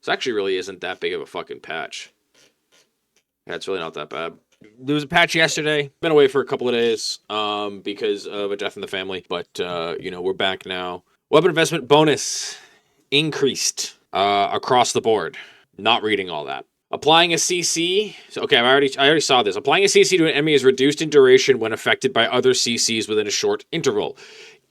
This actually really isn't that big of a fucking patch. Yeah, it's really not that bad. There was a patch yesterday. Been away for a couple of days because of a death in the family. But, we're back now. Weapon investment bonus increased across the board. Not reading all that. Applying a CC. Okay, I already saw this. Applying a CC to an enemy is reduced in duration when affected by other CCs within a short interval.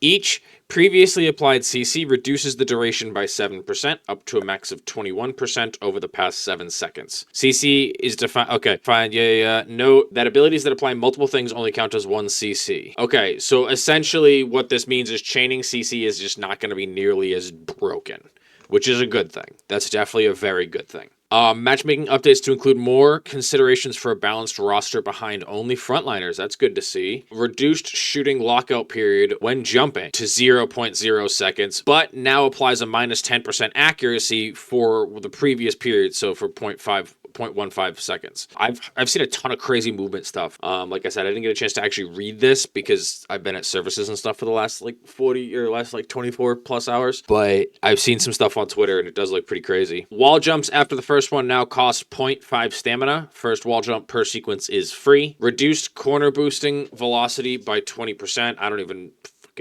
Each previously applied CC reduces the duration by 7%, up to a max of 21% over the past 7 seconds. CC is defined... Okay, fine, yeah. Note that abilities that apply multiple things only count as 1 CC. Okay, so essentially what this means is chaining CC is just not going to be nearly as broken, which is a good thing. That's definitely a very good thing. Matchmaking updates to include more considerations for a balanced roster behind only frontliners. That's good to see. Reduced shooting lockout period when jumping to 0.0 seconds, but now applies a minus 10% accuracy for the previous period, so for 0.15 seconds. I've seen a ton of crazy movement stuff. Like I said, I didn't get a chance to actually read this because I've been at services and stuff for the last 40 or last 24 plus hours. But I've seen some stuff on Twitter and it does look pretty crazy. Wall jumps after the first one now cost 0.5 stamina. First wall jump per sequence is free. Reduced corner boosting velocity by 20%. I don't even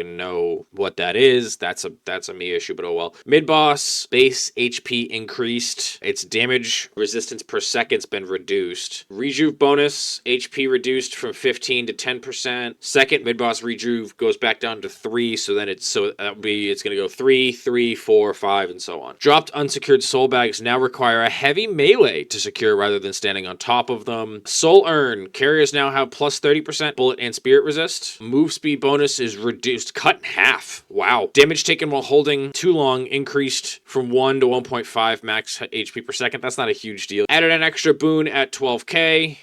know what that is. That's a me issue, but oh well. Mid boss base HP increased. Its damage resistance per second's been reduced. Rejuve bonus HP reduced from 15 to 10%. Second mid boss rejuve goes back down to 3, so then it's gonna go 3, 3, 4, 5, and so on. Dropped unsecured soul bags now require a heavy melee to secure rather than standing on top of them. Soul earn carriers now have plus 30% bullet and spirit resist. Move speed bonus is reduced. Cut in half. Wow. Damage taken while holding too long increased from 1 to 1.5 max HP per second. That's not a huge deal. Added an extra boon at 12k.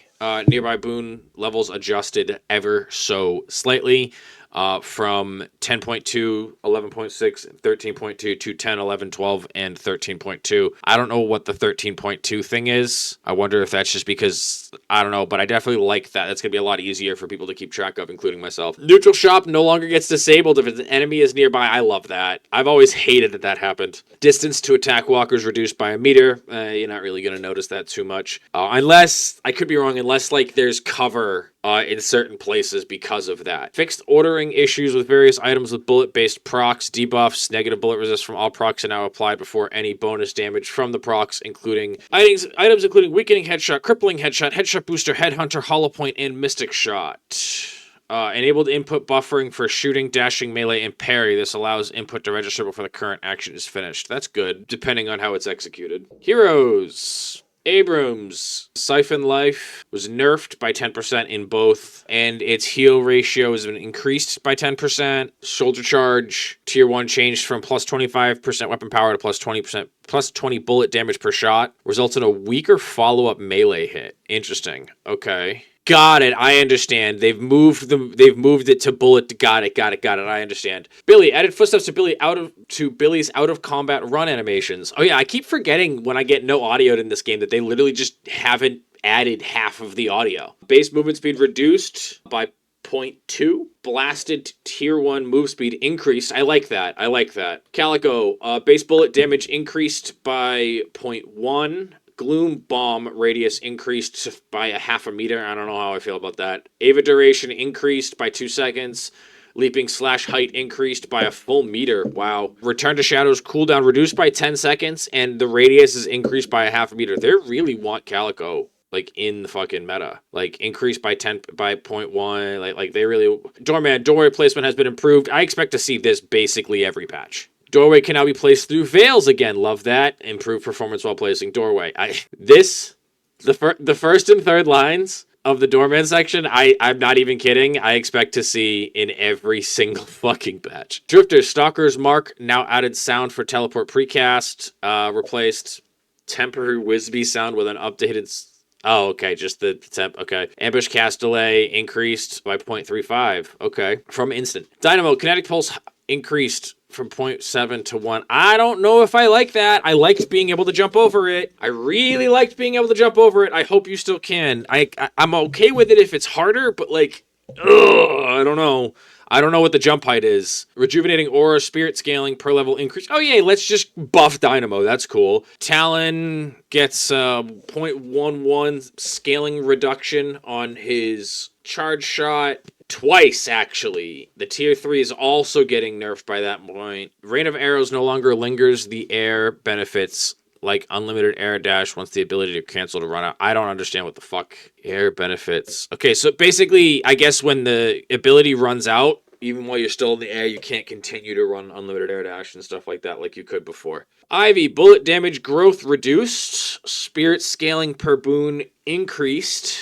Nearby boon levels adjusted ever so slightly. From 10.2, 11.6, 13.2 to 10, 11, 12, and 13.2. I don't know what the 13.2 thing is. I wonder if that's just because, I don't know, but I definitely like that. That's going to be a lot easier for people to keep track of, including myself. Neutral shop no longer gets disabled if an enemy is nearby. I love that. I've always hated that happened. Distance to attack walkers reduced by a meter. You're not really going to notice that too much. Unless, I could be wrong, unless there's cover in certain places because of that. Fixed ordering issues with various items with bullet-based procs, debuffs, negative bullet resist from all procs are now applied before any bonus damage from the procs, including items including weakening headshot, crippling headshot, headshot booster, headhunter, hollow point, and mystic shot. Enabled input buffering for shooting, dashing, melee, and parry. This allows input to register before the current action is finished. That's good, depending on how it's executed. Heroes. Abrams' Siphon Life was nerfed by 10% in both, and its heal ratio has been increased by 10%. Shoulder Charge Tier 1 changed from plus 25% weapon power to plus 20%, plus 20 bullet damage per shot. Results in a weaker follow-up melee hit. Interesting. Okay. Got it. I understand. They've moved it to bullet. Got it. I understand. Billy added footsteps to Billy's out of combat run animations. Oh yeah, I keep forgetting when I get no audio in this game that they literally just haven't added half of the audio. Base movement speed reduced by 0.2. Blasted tier 1 move speed increased. I like that. Calico, base bullet damage increased by 0.1. Gloom bomb radius increased by a half a meter. I don't know how I feel about that. Ava duration increased by 2 seconds. Leaping / height increased by a full meter. Wow. Return to Shadows cooldown reduced by 10 seconds, and the radius is increased by a half a meter. They really want Calico in the fucking meta. Increased by 0.1. They really... Doorway placement has been improved. I expect to see this basically every patch. Doorway can now be placed through veils again. Love that. Improved performance while placing doorway. The first and third lines of the doorman section, I'm not even kidding. I expect to see in every single fucking patch. Drifter Stalker's Mark now added sound for teleport precast. Replaced temporary Wisby sound with an updated... Oh, okay, just the temp, okay. Ambush cast delay increased by 0.35, okay. From instant. Dynamo, kinetic pulse increased from 0.7 to 1. I don't know if I like that. I liked being able to jump over it. I really liked being able to jump over it. I hope you still can. I'm okay with it if it's harder, but I don't know. I don't know what the jump height is. Rejuvenating aura, spirit scaling per level increase. Oh, yay, let's just buff Dynamo. That's cool. Talon gets 0.11 scaling reduction on his charge shot. Twice, actually. The tier 3 is also getting nerfed by that point. Rain of Arrows no longer lingers the air benefits like unlimited air dash once the ability to cancel to run out. I don't understand what the fuck air benefits. Okay, so basically, I guess when the ability runs out, even while you're still in the air, you can't continue to run unlimited air dash and stuff like that like you could before. Ivy, bullet damage growth reduced. Spirit scaling per boon increased.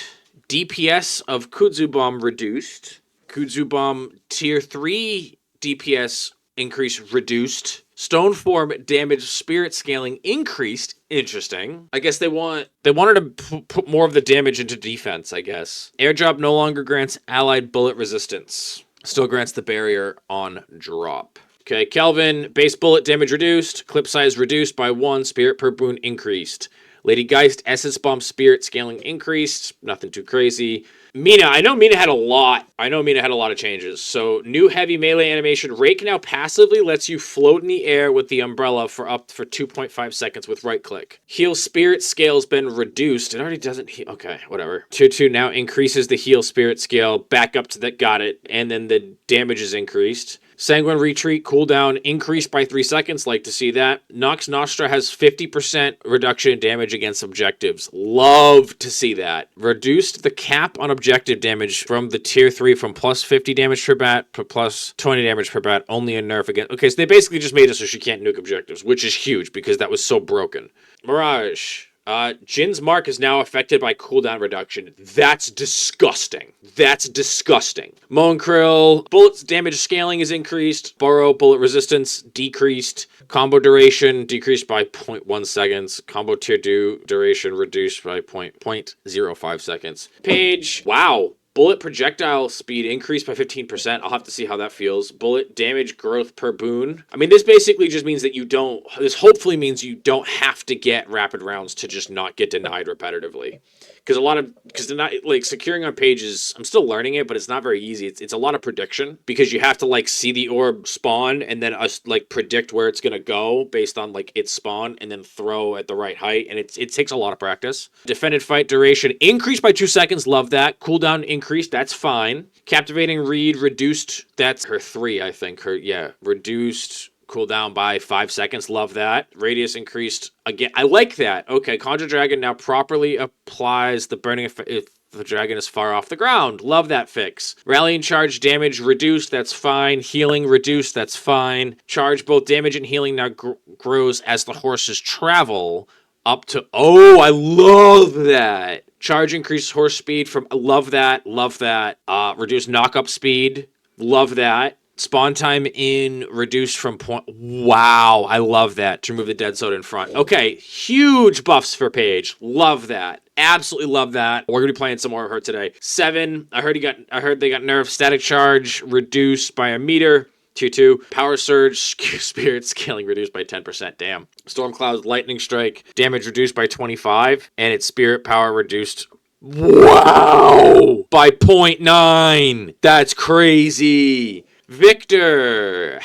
DPS of Kudzu Bomb reduced. Kudzu Bomb tier 3 DPS increase reduced. Stone form damage spirit scaling increased. Interesting. I guess they wanted to put more of the damage into defense, I guess. Airdrop no longer grants allied bullet resistance. Still grants the barrier on drop. Okay, Kelvin, base bullet damage reduced. Clip size reduced by 1. Spirit per boon increased. Lady Geist, Essence Bomb spirit scaling increased. Nothing too crazy. Mina, I know Mina had a lot of changes. So, new heavy melee animation. Rake now passively lets you float in the air with the umbrella for 2.5 seconds with right click. Heal spirit scale's been reduced. It already doesn't heal. Okay, whatever. Tier 2 now increases the heal spirit scale back up to that. Got it. And then the damage is increased. Sanguine Retreat cooldown increased by 3 seconds. Like to see that. Nox Nostra has 50% reduction in damage against objectives. Love to see that. Reduced the cap on objective damage from the tier 3 from plus 50 damage per bat to plus 20 damage per bat. Only a nerf again. Okay, so they basically just made it so she can't nuke objectives, which is huge because that was so broken. Mirage. Jin's mark is now affected by cooldown reduction. That's disgusting. That's disgusting. Moan Krill, bullets damage scaling is increased. Burrow, bullet resistance decreased. Combo duration decreased by 0.1 seconds. Combo tier 2 duration reduced by 0.05 seconds. Page, wow. Bullet projectile speed increased by 15%. I'll have to see how that feels. Bullet damage growth per boon. I mean, this basically just means that this hopefully means you don't have to get rapid rounds to just not get denied repetitively. Because they're not, like, securing on pages, I'm still learning it, but it's not very easy. It's a lot of prediction because you have to, like, see the orb spawn and then predict where it's going to go based on, like, its spawn and then throw at the right height. And it takes a lot of practice. Defended fight duration increased by 2 seconds. Love that. Cooldown increased. That's fine. Captivating read reduced. That's her 3, I think. Reduced cooldown by 5 seconds. Love that. Radius increased again. I like that. Okay, Conjure Dragon now properly applies the burning effect if the dragon is far off the ground. Love that fix. Rallying charge damage reduced. That's fine. Healing reduced. That's fine. Charge both damage and healing now grows as the horses travel up to... Oh, I love that. Charge increases horse speed from... Love that. Love that. Reduced knock-up speed. Love that. Spawn time in reduced from point... Wow, I love that. To remove the dead zone in front. Okay, huge buffs for Paige. Love that. Absolutely love that. We're gonna be playing some more of her today. 7. I heard they got nerfed. Static charge reduced by a meter. Tier 2. Power surge. Spirit scaling reduced by 10%. Damn. Storm cloud. Lightning strike. Damage reduced by 25. And its spirit power reduced... Wow! By 0.9. That's crazy. Victor,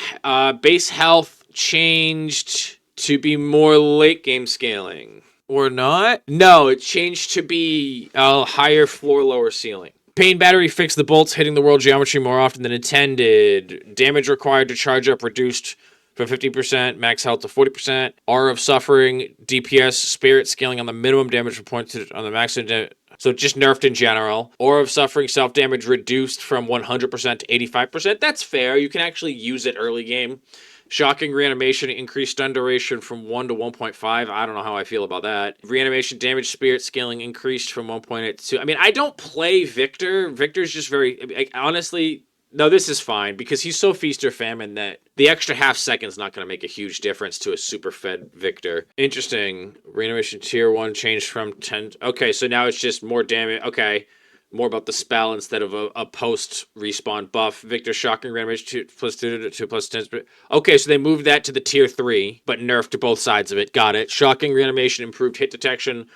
base health changed to be more late game scaling. Or not? No, it changed to be a higher floor, lower ceiling. Pain battery fixed the bolts hitting the world geometry more often than intended. Damage required to charge up reduced from 50%, max health to 40%. Aura of Suffering, DPS, spirit scaling on the minimum damage point on the maximum. So just nerfed in general. Aura of Suffering self-damage reduced from 100% to 85%. That's fair. You can actually use it early game. Shocking Reanimation increased stun duration from 1 to 1.5. I don't know how I feel about that. Reanimation damage spirit scaling increased from 1.8 to 2. I mean, I don't play Victor. Victor's just very... honestly... No, this is fine, because he's so feast or famine that the extra half second's not going to make a huge difference to a super fed Victor. Interesting. Reanimation tier 1 changed from 10... Okay, so now it's just more damage. Okay, more about the spell instead of a post-respawn buff. Victor shocking reanimation 2 plus 2 plus 10... Okay, so they moved that to the tier 3, but nerfed to both sides of it. Got it. Shocking reanimation improved hit detection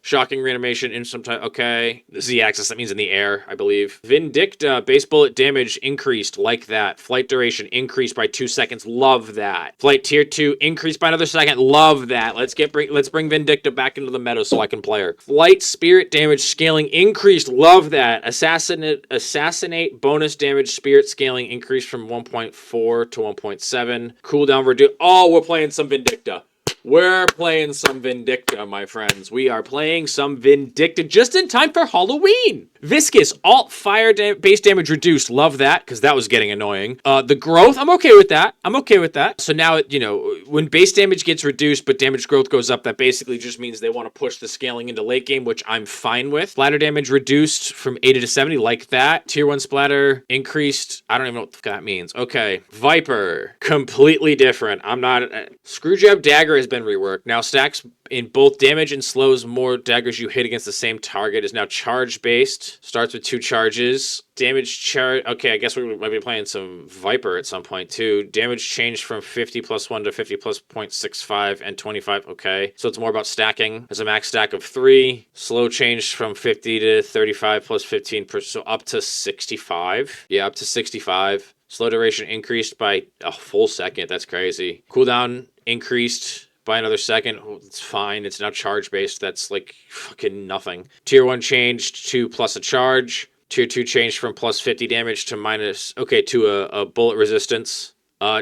Shocking reanimation in some time. Okay. The Z-axis, that means in the air, I believe. Vindicta, base bullet damage increased. Like that. Flight duration increased by 2 seconds. Love that. Flight tier 2 increased by another second. Love that. Let's bring Vindicta back into the meta so I can play her. Flight spirit damage scaling increased. Love that. Assassinate bonus damage spirit scaling increased from 1.4 to 1.7. Cooldown reduced. Oh, we're playing some Vindicta. We're playing some Vindicta, my friends. We are playing some Vindicta just in time for Halloween. Viscous, alt fire base damage reduced. Love that, because that was getting annoying. The growth, I'm okay with that. So now, when base damage gets reduced, but damage growth goes up, that basically just means they want to push the scaling into late game, which I'm fine with. Splatter damage reduced from 80 to 70, like that. Tier 1 splatter increased. I don't even know what that means. Okay. Viper, completely different. I'm not... Screwjab Dagger has been reworked. Now stacks in both damage and slows more daggers you hit against the same target. Is now charge based. Starts with 2 charges. Damage charge. Okay, I guess we might be playing some Viper at some point too. Damage changed from 50 plus 1 to 50 plus 0.65 and 25. Okay, so it's more about stacking. There's a max stack of 3. Slow changed from 50 to 35 plus 15, so up to 65. Yeah, up to 65. Slow duration increased by a full second. That's crazy. Cooldown increased by another second. Oh, it's fine. It's now charge based. That's like fucking nothing. Tier 1 changed to plus a charge. Tier 2 changed from plus 50 damage to minus, to a bullet resistance.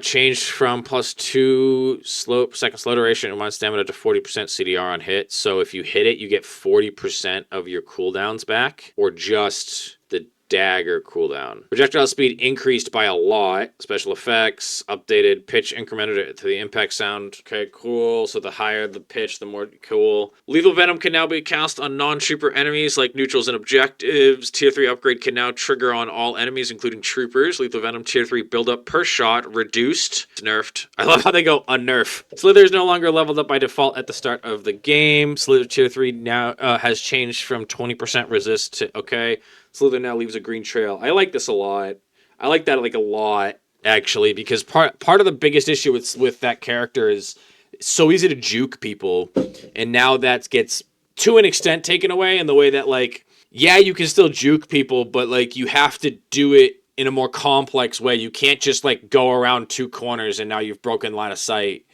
Changed from plus 2 second slow duration and 1 stamina to 40% CDR on hit. So if you hit it, you get 40% of your cooldowns back, or just the dagger cooldown. Projectile speed increased by a lot. Special effects, updated pitch incremented to the impact sound. Okay, cool. So the higher the pitch, the more cool. Lethal Venom can now be cast on non-trooper enemies like neutrals and objectives. Tier 3 upgrade can now trigger on all enemies, including troopers. Lethal Venom Tier 3 build-up per shot reduced. It's nerfed. I love how they go unnerf. Slither is no longer leveled up by default at the start of the game. Slither Tier 3 now has changed from 20% resist to, okay. Slither now leaves a green trail. I like this a lot. I like that like a lot, actually, because part of the biggest issue with that character is it's so easy to juke people, and now that gets to an extent taken away in the way that, like, yeah, you can still juke people, but like you have to do it in a more complex way. You can't just like go around 2 corners and now you've broken line of sight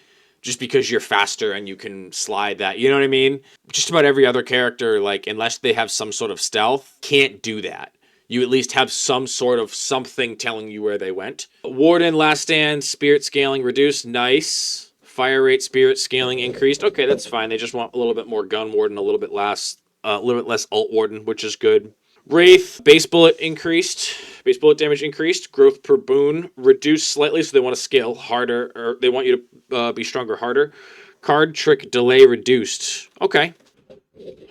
just because you're faster and you can slide that. You know what I mean? Just about every other character, like, unless they have some sort of stealth, can't do that. You at least have some sort of something telling you where they went. Warden, Last Stand, Spirit Scaling reduced. Nice. Fire Rate, Spirit Scaling increased. Okay, that's fine. They just want a little bit more Gun Warden, a little bit less Alt Warden, which is good. Wraith, base bullet increased. Base bullet damage increased. Growth per boon reduced slightly, so they want to scale harder, or they want you to be stronger harder. Card trick delay reduced. Okay.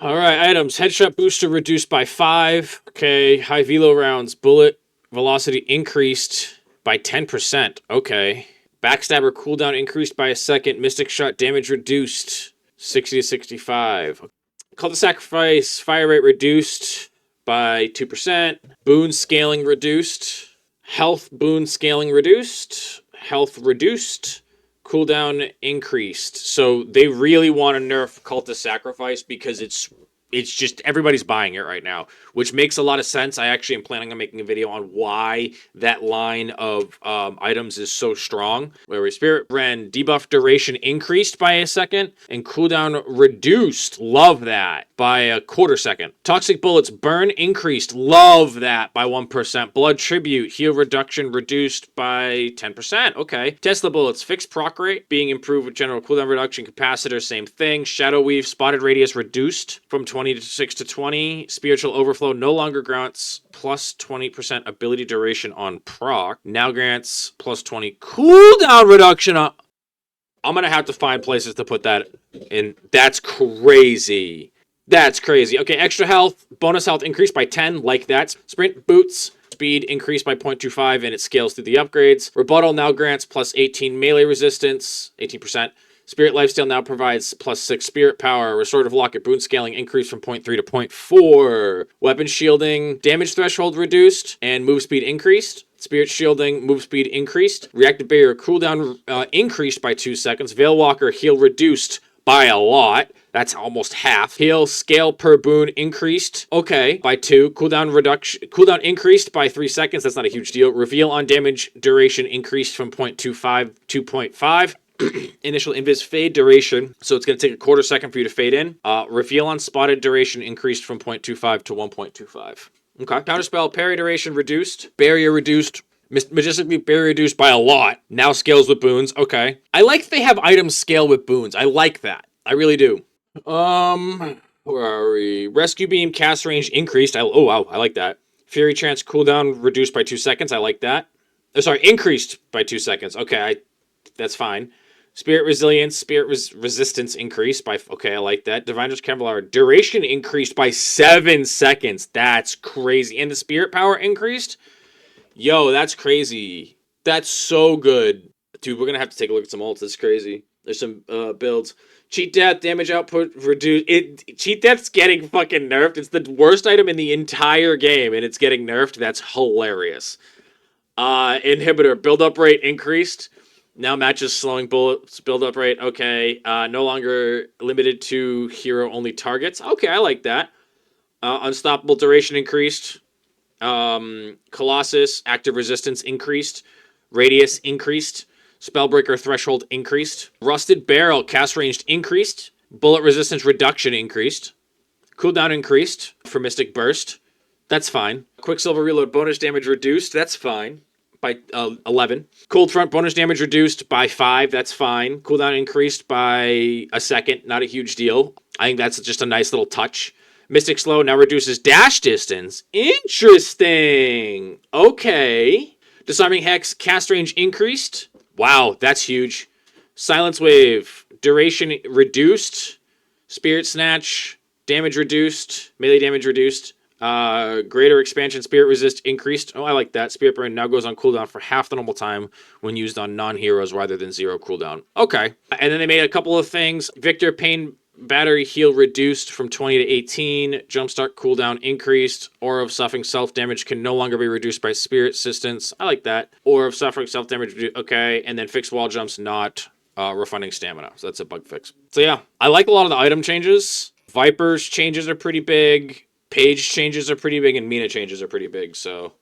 Alright, items. Headshot booster reduced by 5. Okay. High velo rounds. Bullet velocity increased by 10%. Okay. Backstabber cooldown increased by a second. Mystic shot damage reduced 60 to 65. Call to Sacrifice. Fire rate reduced by 2%. Boon scaling reduced. Health boon scaling reduced. Health reduced. Cooldown increased. So they really want to nerf Cult of Sacrifice because it's just everybody's buying it right now, which makes a lot of sense. I actually am planning on making a video on why that line of items is so strong. Where Spirit Ren debuff duration increased by a second and cooldown reduced. Love that. By a quarter second. Toxic Bullets burn increased. Love that by 1%. Blood Tribute heal reduction reduced by 10%. Okay. Tesla Bullets fixed proc rate being improved with general cooldown reduction. Capacitor same thing. Shadow Weave spotted radius reduced from 26 to 20. Spiritual Overflow no longer grants plus 20% ability duration on proc. Now grants plus 20 cooldown reduction on... I'm going to have to find places to put that in. That's crazy. That's crazy. Okay, extra health. Bonus health increased by 10, like that. Sprint boots. Speed increased by 0.25, and it scales through the upgrades. Rebuttal now grants plus 18 melee resistance, 18%. Spirit Lifesteal now provides plus 6 spirit power. Restorative Locket boon scaling increased from 0.3 to 0.4. Weapon shielding, damage threshold reduced, and move speed increased. Spirit shielding, move speed increased. Reactive barrier cooldown increased by 2 seconds. Veil Walker heal reduced by a lot. That's almost half. Heal scale per boon increased. Okay, by 2. Cooldown increased by 3 seconds. That's not a huge deal. Reveal on damage duration increased from 0.25 to 0.5. Initial invis fade duration, so it's going to take a quarter second for you to fade in. Reveal on spotted duration increased from 0.25 to 1.25. Okay. Counterspell parry duration reduced. Barrier reduced. Majestically barrier reduced by a lot. Now scales with boons. Okay. I like they have items scale with boons. I like that. I really do. Where are we? Rescue beam cast range increased. Oh wow, I like that. Fury chance cooldown reduced by 2 seconds. I like that. Oh, sorry, increased by 2 seconds. Okay, that's fine. Spirit resilience, resistance increased by. Okay, I like that. Diviner's Kevlar duration increased by 7 seconds. That's crazy. And the spirit power increased. Yo, that's crazy. That's so good, dude. We're gonna have to take a look at some ults. That's crazy. There's some builds. Cheat Death, damage output reduced. Cheat Death's getting fucking nerfed. It's the worst item in the entire game, and it's getting nerfed. That's hilarious. Inhibitor, build-up rate increased. Now matches slowing bullets, build-up rate. Okay. No longer limited to hero-only targets. Okay, I like that. Unstoppable duration increased. Colossus, active resistance increased. Radius increased. Spellbreaker threshold increased. Rusted Barrel cast range increased. Bullet resistance reduction increased. Cooldown increased for Mystic Burst. That's fine. Quicksilver Reload bonus damage reduced. That's fine. By 11. Cold Front bonus damage reduced by 5. That's fine. Cooldown increased by a second. Not a huge deal. I think that's just a nice little touch. Mystic Slow now reduces dash distance. Interesting. Okay. Disarming Hex cast range increased. Wow, that's huge. Silence Wave, duration reduced. Spirit Snatch, damage reduced. Melee damage reduced. Greater expansion, Spirit Resist increased. Oh, I like that. Spirit Burn now goes on cooldown for half the normal time when used on non-heroes rather than 0 cooldown. Okay. And then they made a couple of things. Victor Pain Battery Heal reduced from 20 to 18. Jumpstart cooldown increased. Aura of Suffering self-damage can no longer be reduced by Spirit Assistance. I like that. Aura of Suffering self-damage, okay. And then fixed wall jumps not refunding stamina. So that's a bug fix. So yeah, I like a lot of the item changes. Viper's changes are pretty big. Page changes are pretty big. And Mina changes are pretty big. So